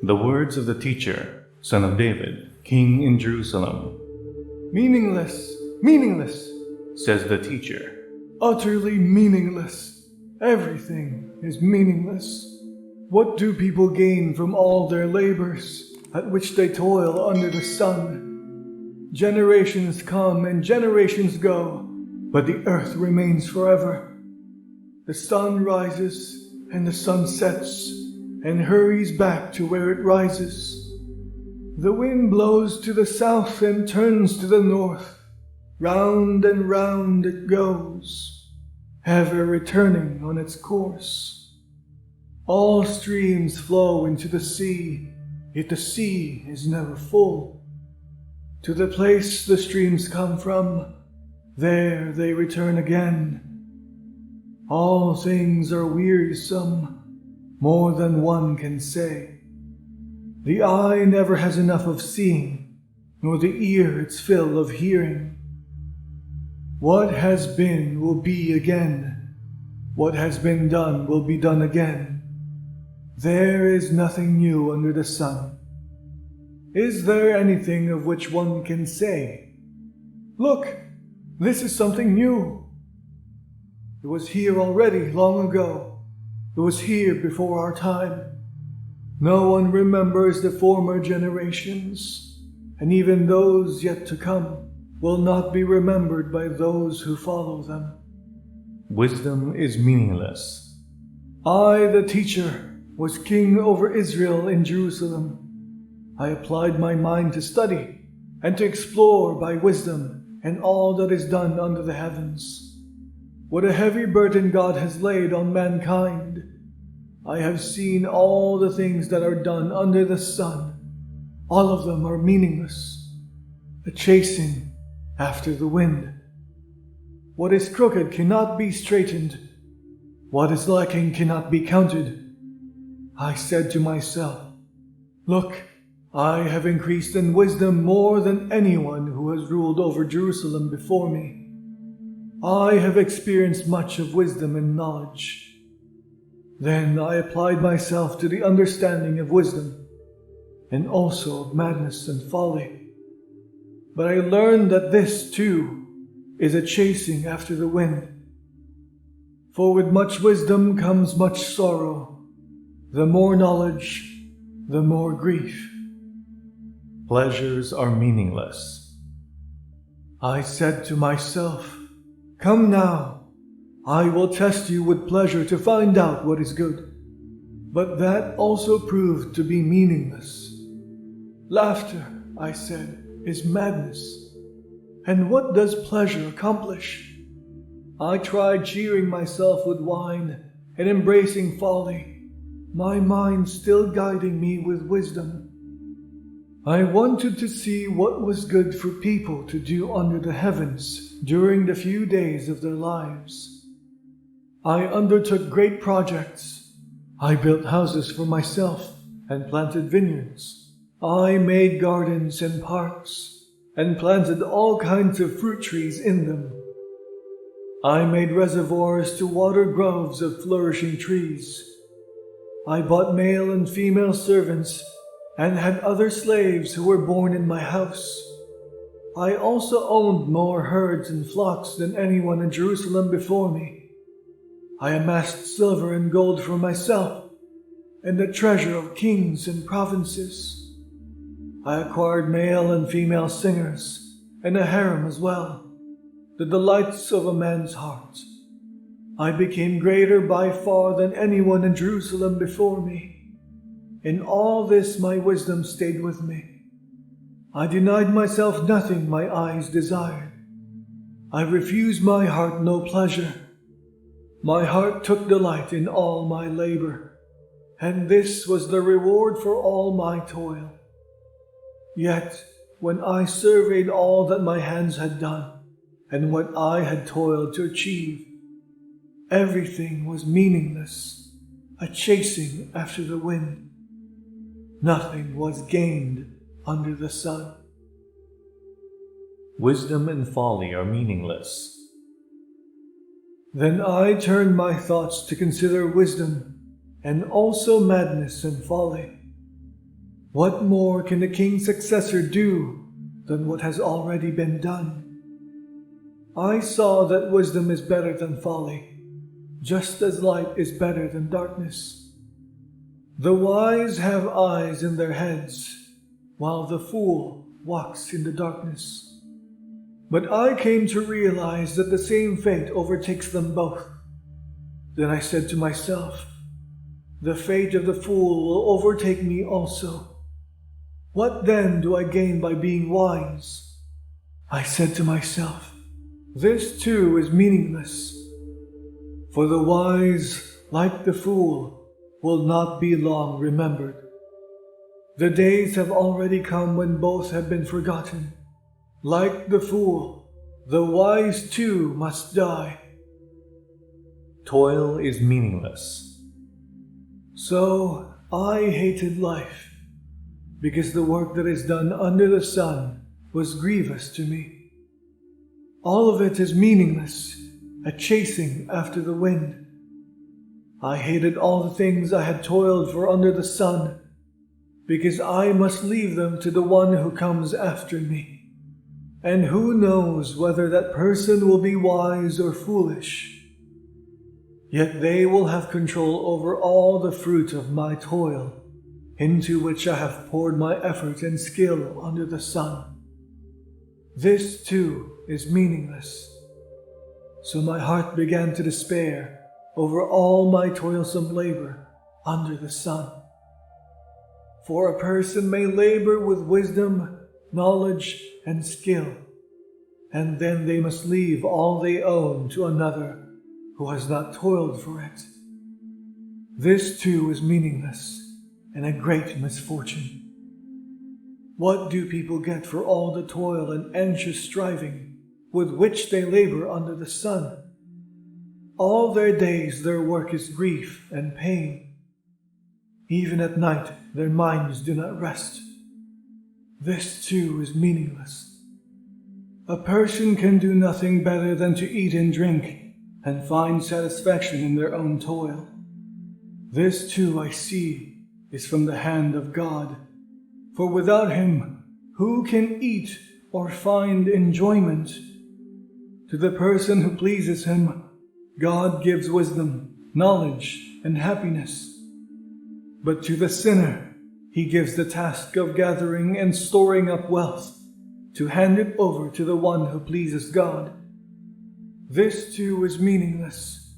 The words of the teacher, son of David, king in Jerusalem. Meaningless, meaningless, Says the teacher. utterly meaningless. Everything is meaningless. What do people gain from all their labors, at which they toil under the sun? Generations come and generations go, but the earth remains forever. The sun rises and the sun sets, and hurries back to where it rises. The wind blows to the south and turns to the north. Round and round it goes, ever returning on its course. All streams flow into the sea, yet the sea is never full. To the place the streams come from, there they return again. All things are wearisome, more than one can say. The eye never has enough of seeing, nor the ear its fill of hearing. What has been will be again. What has been done will be done again. There is nothing new under the sun. Is there anything of which one can say, "Look, this is something new"? It was here already long ago. It was here before our time. No one remembers the former generations, and even those yet to come will not be remembered by those who follow them. Wisdom is meaningless. I, the teacher, was king over Israel in Jerusalem. I applied my mind to study and to explore by wisdom and all that is done under the heavens. What a heavy burden God has laid on mankind. I have seen all the things that are done under the sun. All of them are meaningless, a chasing after the wind. What is crooked cannot be straightened. What is lacking cannot be counted. I said to myself, "Look, I have increased in wisdom more than anyone who has ruled over Jerusalem before me. I have experienced much of wisdom and knowledge." Then I applied myself to the understanding of wisdom, and also of madness and folly. But I learned that this, too, is a chasing after the wind. For with much wisdom comes much sorrow. The more knowledge, the more grief. Pleasures are meaningless. I said to myself, "Come now, I will test you with pleasure to find out what is good." But that also proved to be meaningless. Laughter, I said, is madness. And what does pleasure accomplish? I tried cheering myself with wine and embracing folly, my mind still guiding me with wisdom. I wanted to see what was good for people to do under the heavens during the few days of their lives. I undertook great projects. I built houses for myself and planted vineyards. I made gardens and parks and planted all kinds of fruit trees in them. I made reservoirs to water groves of flourishing trees. I bought male and female servants and had other slaves who were born in my house. I also owned more herds and flocks than anyone in Jerusalem before me. I amassed silver and gold for myself, and the treasure of kings and provinces. I acquired male and female singers, and a harem as well, the delights of a man's heart. I became greater by far than anyone in Jerusalem before me. In all this my wisdom stayed with me. I denied myself nothing my eyes desired. I refused my heart no pleasure. My heart took delight in all my labor, and this was the reward for all my toil. Yet, when I surveyed all that my hands had done, and what I had toiled to achieve, everything was meaningless, a chasing after the wind. Nothing was gained under the sun. Wisdom and folly are meaningless. Then I turned my thoughts to consider wisdom, and also madness and folly. What more can the king's successor do than what has already been done? I saw that wisdom is better than folly, just as light is better than darkness. The wise have eyes in their heads, while the fool walks in the darkness. But I came to realize that the same fate overtakes them both. Then I said to myself, the fate of the fool will overtake me also. What then do I gain by being wise? I said to myself, this too is meaningless. For the wise, like the fool, will not be long remembered. The days have already come when both have been forgotten. Like the fool, the wise too must die. Toil is meaningless. So I hated life, because the work that is done under the sun was grievous to me. All of it is meaningless, a chasing after the wind. I hated all the things I had toiled for under the sun, because I must leave them to the one who comes after me. And who knows whether that person will be wise or foolish? Yet they will have control over all the fruit of my toil, into which I have poured my effort and skill under the sun. This too is meaningless. So my heart began to despair over all my toilsome labor under the sun. For a person may labor with wisdom, knowledge, and skill, and then they must leave all they own to another who has not toiled for it. This too is meaningless and a great misfortune. What do people get for all the toil and anxious striving with which they labor under the sun? All their days their work is grief and pain. Even at night their minds do not rest. This too is meaningless. A person can do nothing better than to eat and drink and find satisfaction in their own toil. This too I see is from the hand of God. For without him, who can eat or find enjoyment? To the person who pleases him, God gives wisdom, knowledge, and happiness. But to the sinner, he gives the task of gathering and storing up wealth, to hand it over to the one who pleases God. This too is meaningless,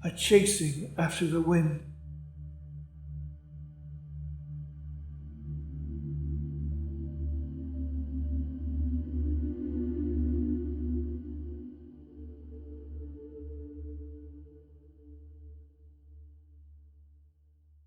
a chasing after the wind.